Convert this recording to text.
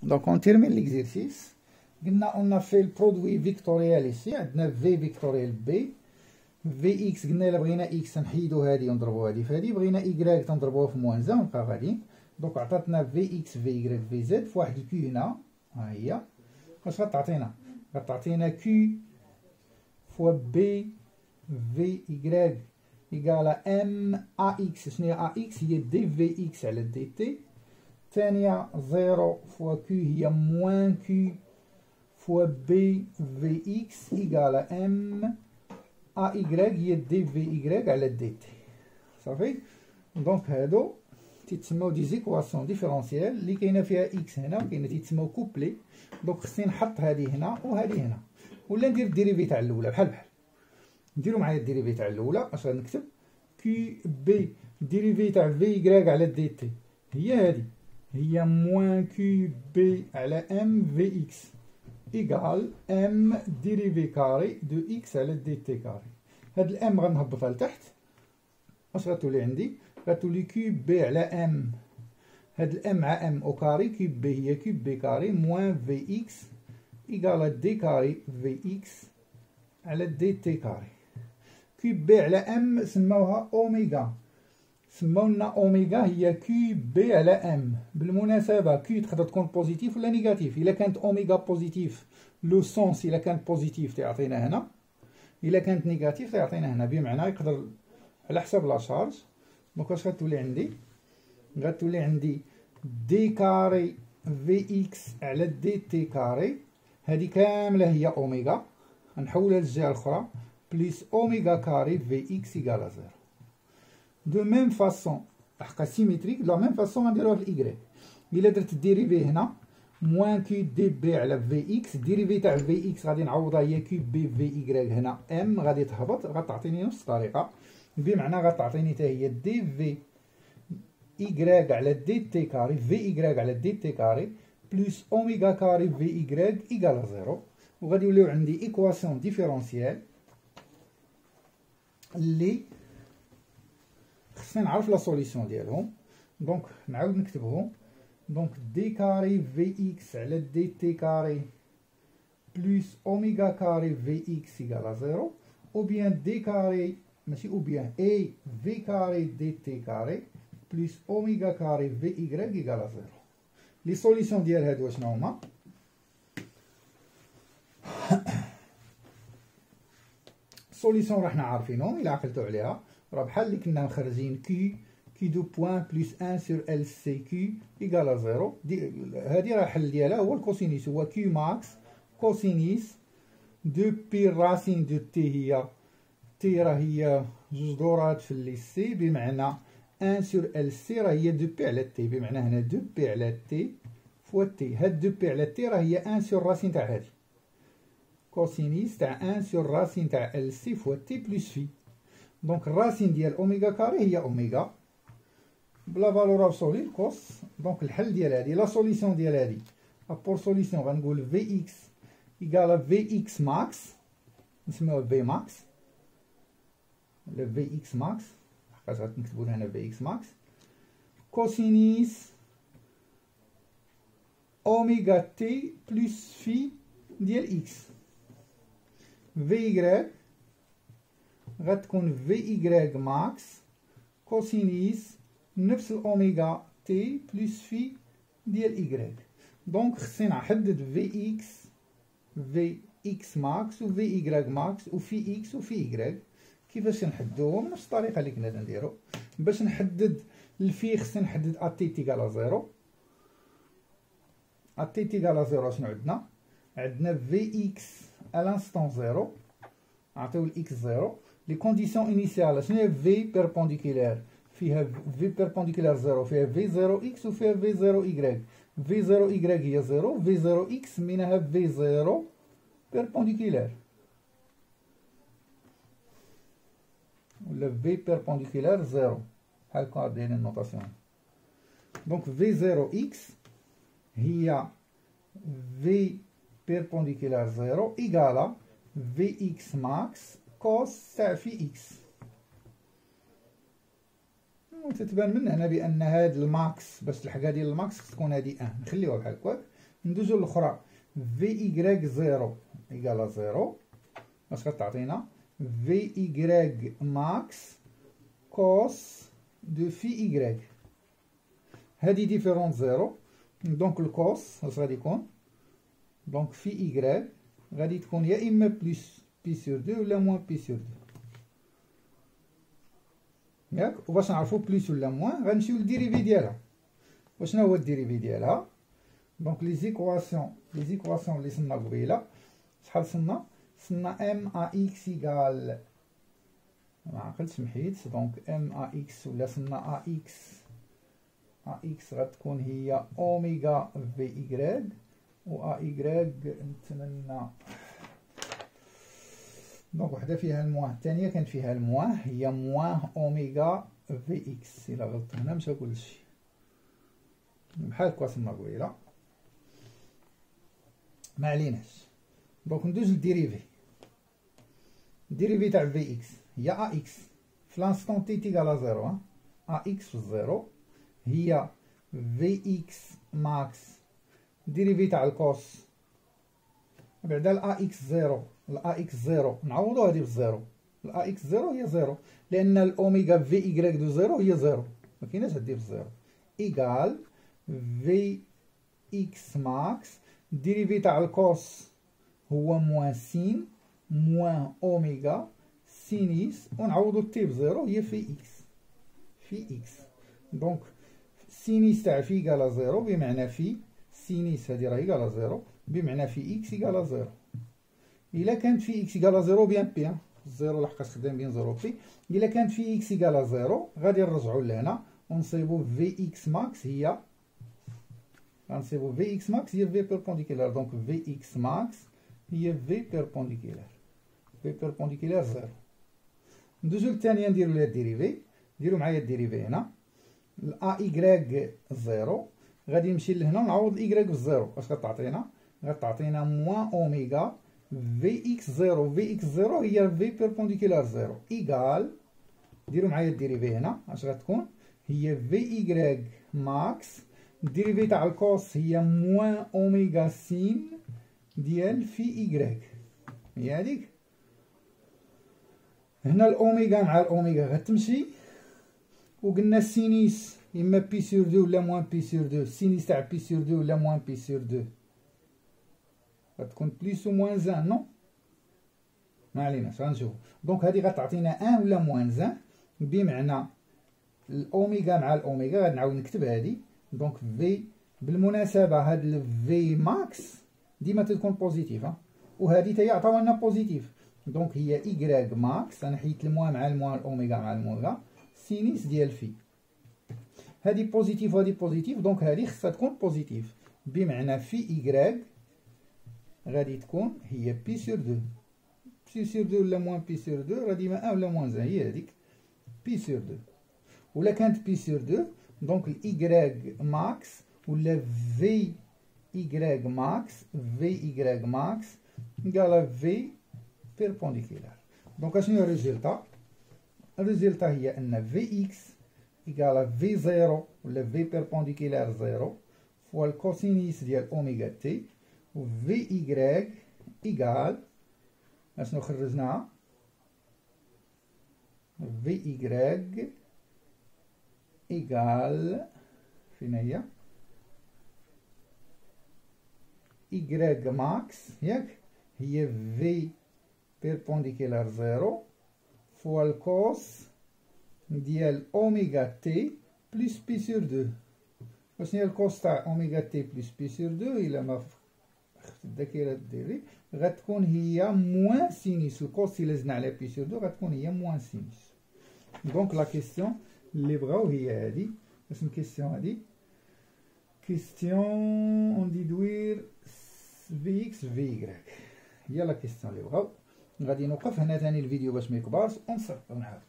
دونك اون تيرمين ليكزيرسيس. قلنا اون في البرودوي فيكتوريال ايسي، عندنا في فيكتوريال بي في اكس. قلنا الا بغينا اكس نحيدو هادي ونضربو هادي في هادي، بغينا ايكغيك تنضربوها في موان زا ونبقى غاديين. دونك عطاتنا في اكس في ايكغيك في زد في واحد الكيو هنا، ها هي. واش غتعطينا؟ غتعطينا كيو فوا بي في ايكغيك إيكالا ام ا اكس. شنو هي ا اكس؟ هي دي في اكس على دي تي. الثانية زيرو فوا كيو هي موان كيو فوا بي في اكس إيكالا ام ا ايكغيك هي دي في ايكغيك على دي تي. صافي. دونك هادو تيتسماو دي زيكواسيون ديفيرونسيال اللي كاينه فيها اكس هنا وكاينه تيتسماو كوبلي. دونك خصني نحط هادي هنا وهادي هنا، ولا ندير الديريفي تاع الاولى بحال بحال. نديرو معايا الديريفي تاع الاولى. اش غنكتب؟ كي بي ديريفي تاع في ايكغيك على دي تي هي هادي، هي موان كي بي على ام في اكس ايكال ام ديريفي كاري دو اكس على دي تي كاري. هاد الام غنهبطها لتحت. اش غتولي عندي؟ غتولي كيوب بي على ام، هاد الام مع ام او كاري، كيوب بي هي كيوب بي كاري موان في اكس ايكال دي كاري في اكس على دي تي كاري. كيوب بي على ام سماوها اوميغا، سماو لنا اوميغا هي كيوب بي على ام. بالمناسبة كيو تقدر تكون بوزيتيف ولا نيجاتيف. الا كانت اوميغا بوزيتيف لو سونس، الا كانت بوزيتيف تعطينا هنا، الا كانت نيجاتيف تعطينا هنا، بمعنى يقدر على حسب لا شارج. دونك واش غتولي عندي؟ غتولي عندي دي كاري في اكس على دي تي كاري، هادي كامله هي اوميغا، نحولها للجهه الاخرى بليس اوميغا كاري في اكس ايكال زيرو. دو ميم فاسون حقا سيميتريك، دو ميم فاسون غنديروها في الايكغيك. الا درت الديريفي هنا موان كيو دي بي على في اكس، الديريفي تاع في اكس غادي نعوضها هي كيو بي في ايكغيك هنا ام، غادي تهبط غتعطيني نفس الطريقه، بمعنى غتعطيني حتى هي دي في ايكغيك على دي تي كاري في ايكغيك على دي تي كاري بلس اوميغا كاري في ايكغيك ايكال زيرو. وغادي يوليو عندي ايكواسيون ديفيرونسيال اللي خصني نعرف لا سوليسيون ديالهم. دونك نعاود نكتبهم. دونك دي كاري في اكس على دي تي كاري بلس اوميغا كاري في اكس ايكال زيرو، او بيان دي كاري ماشي او بيان اي في كاري دي تي كاري بلس اوميغا كاري في ايكغيك ايكال زيرو. لي سوليسيون ديال هادو شنو هما؟ سوليسيون راحنا عارفينهم الا عقلتو عليها، راه بحال اللي كنا مخرجين كي دو بوان بلس ان سور ال سي كي ايكال زيرو. هادي راه الحل ديالها هو الكوسينيس، هو كيو ماكس كوسينيس دو بي راسين دو تي. هي تي راه هي جوج دورات في لي سي، بمعنى ان سور ال سي راه هي دو بي على تي، بمعنى هنا دو بي على تي فوا تي. هاد دو بي على تي راه هي ان سور راسين تاع هادي، كوسينيس تاع ان سور راسين تاع ال سي فوا تي بلس في. دونك الراسين ديال اوميغا كاري هي اوميغا بلا فالور ابسولي كوس. دونك الحل ديال هادي لا سوليسيون ديال هادي ابور سوليسيون غنقول في اكس ايكالا في اكس ماكس، نسميوها في ماكس ولا في اكس ماكس، حقاش غنكتبو هنا في اكس ماكس كوسينيس اوميغا تي بلس في ديال اكس. في ايكغيك غتكون في ايكغيك ماكس كوسينيس نفس الاوميغا تي بلس في ديال ايكغيك. دونك خصني نحدد في اكس في اكس ماكس وفي ايكغيك ماكس وفي اكس وفي ايكغيك. كيفاش نحددوهم؟ نفس الطريقه اللي كنا نديرو. باش نحدد الفي خصني نحدد ا تي تيكالا زيرو. ا تي تيكالا زيرو شنو عندنا؟ عندنا في اكس ا لانستون زيرو، نعطيو الاكس زيرو. لي كونديسيون انيسيال شنو هي؟ في بيربونديكولار فيها في بيربونديكولار زيرو، فيها في زيرو اكس وفيها في زيرو ايكغيك. في زيرو ايكغيك هي زيرو، في زيرو اكس سميناها في زيرو بيربونديكولار ولا في بيربونديكولار زيرو، بحال هكا دايرين النوطاسيون. دونك في زيرو اكس هي في بيربونديكولار زيرو ايكالا في اكس ماكس كوس تاع في اكس. وتتبان من هنا بان هاد الماكس باش الحاجه ديال الماكس خص تكون هادي نخليوها بحال هكاك، ندوزو للأخرى في إيكغيك زيرو إيكالا زيرو، اش غتعطينا في إيكغيك ماكس كوس دو في إيكغيك. هادي ديفيرونس زيرو، دونك الكوس اش غادي يكون؟ دونك في إيكغيك غادي تكون يا إما بلس بي سور دو ولا موان بي سور دو، ياك؟ وباش نعرفو بلس ولا موان غنمشيو للديريفي ديالها. وشنو هو الديريفي ديالها؟ دونك لي زيكواسيون اللي صننا قبيله شحال صننا ام ا اكس ايكال، ما عقلتش محيت، دونك ام ا اكس ولا صننا ا اكس غتكون هي اوميغا في ايكغيك، و ا ايكغيك نتمنى دونك وحده فيها الموان، الثانيه كانت فيها الموان، هي موان اوميغا في اكس. الا غلطت هنا مشى كلشي بحال هكا صننا قبيله، ما عليناش. دونك ندوز للديريفي. الديريفي تاع في اكس هي ا اكس في لانستون تي تيكالا زيرو، ا اكس في الزيرو هي في اكس ماكس ديريفي تاع الكوس بعدا ال ا اكس زيرو، ال ا اكس زيرو نعوضو هادي بالزيرو، ال ا اكس زيرو هي زيرو لان الاوميغا في ايكغيك دو زيرو هي زيرو، ما كايناش هادي بالزيرو، ايكال في اكس ماكس ديريفي تاع الكوس هو موان سين موان اوميغا سينيس، ونعوضو تي بزيرو هي في اكس. دونك سينيس تاع في ايكالا زيرو بمعنى في سينيس هادي راه ايكالا زيرو بمعنى في اكس ايكالا زيرو. الا كانت في اكس ايكالا زيرو بيان بي زيرو لحقاش خدام بين زيرو بي، الا كانت في اكس ايكالا زيرو غادي نرجعو لهنا ونصيبو في اكس ماكس هي غنصيبو في اكس ماكس هي في بيربونديكولار، دونك في اكس ماكس هي في بيربونديكولار زيرو. ندوزو للثانيه نديرو ليها الديريفي، ديرو معايا الديريفي هنا ا ايكغيك زيرو غادي نمشي لهنا نعوض ايكغيك بالزيرو، اش غتعطينا؟ غتعطينا موان اوميغا في اكس زيرو، في اكس زيرو هي في بيربونديكولار زيرو ايكال، ديرو معايا الديريفي هنا اش غتكون؟ هي في ايكغيك ماكس الديريفي تاع الكوس هي موان اوميغا سين ديال في ايكغيك، هي هاديك. هنا الاوميغا مع الاوميغا غتمشي، وقلنا سينيس اما بي سور دو ولا موان بي سور دو، سينيس تاع بي سور دو ولا موان بي سور دو غتكون بليس و موان زان، نو ما عليناش غنشوفو. دونك هادي غتعطينا ان ولا موان زان، بمعنى الاوميغا مع الاوميغا غادي نعاود نكتب هادي، دونك في بالمناسبه هاد في ماكس ديما تكون بوزيتيف، وهادي تا هي عطاونا بوزيتيف، دونك هي ايكغيك ماكس، انا حيت الموان مع الموان الاوميغا مع الاوميغا سينيس ديال في، هادي بوزيتيف وهادي بوزيتيف، دونك هادي خصها تكون بوزيتيف بمعنى في ايكغيك غادي تكون هي بي سور دو، بي سور دو ولا موان بي سور دو راه ديما ان ولا موان زان، هي هاديك بي سور دو. ولا كانت بي سور دو دونك الايكغيك ماكس ولا في ايكغيك ماكس قال في بيربونديكولار. دونك اشنو هو الريزلتا؟ الريزلتا هي ان في اكس ايكال في زيرو ولا في بيربونديكولار زيرو فوا الكوسينيس ديال اوميغا تي، و في ايكغيك ايكال اشنو خرجناها؟ في ايكغيك ايكال فين هي؟ ايكغيك ماكس ياك هي في بيربونديكولار زيرو فوا الكوس ديال اوميغا تي بلس بي سور دو. وشنو هي الكوس تاع اوميغا تي بلس بي سور دو؟ الا ما خفت الذاكره ديالي غتكون هي موان سينيس، الكوس الا زدنا على بي سور دو غتكون هي موان سينيس. دونك لا كيسيون اللي بغاو هي هادي، اسم كيسيون هادي كيسيون اون ديدوير في اكس في ايكغيك، هي لا كيسيون اللي بغاو. غادي نوقف هنا ثاني الفيديو باش ما يكبرش ونصبر ونعاود.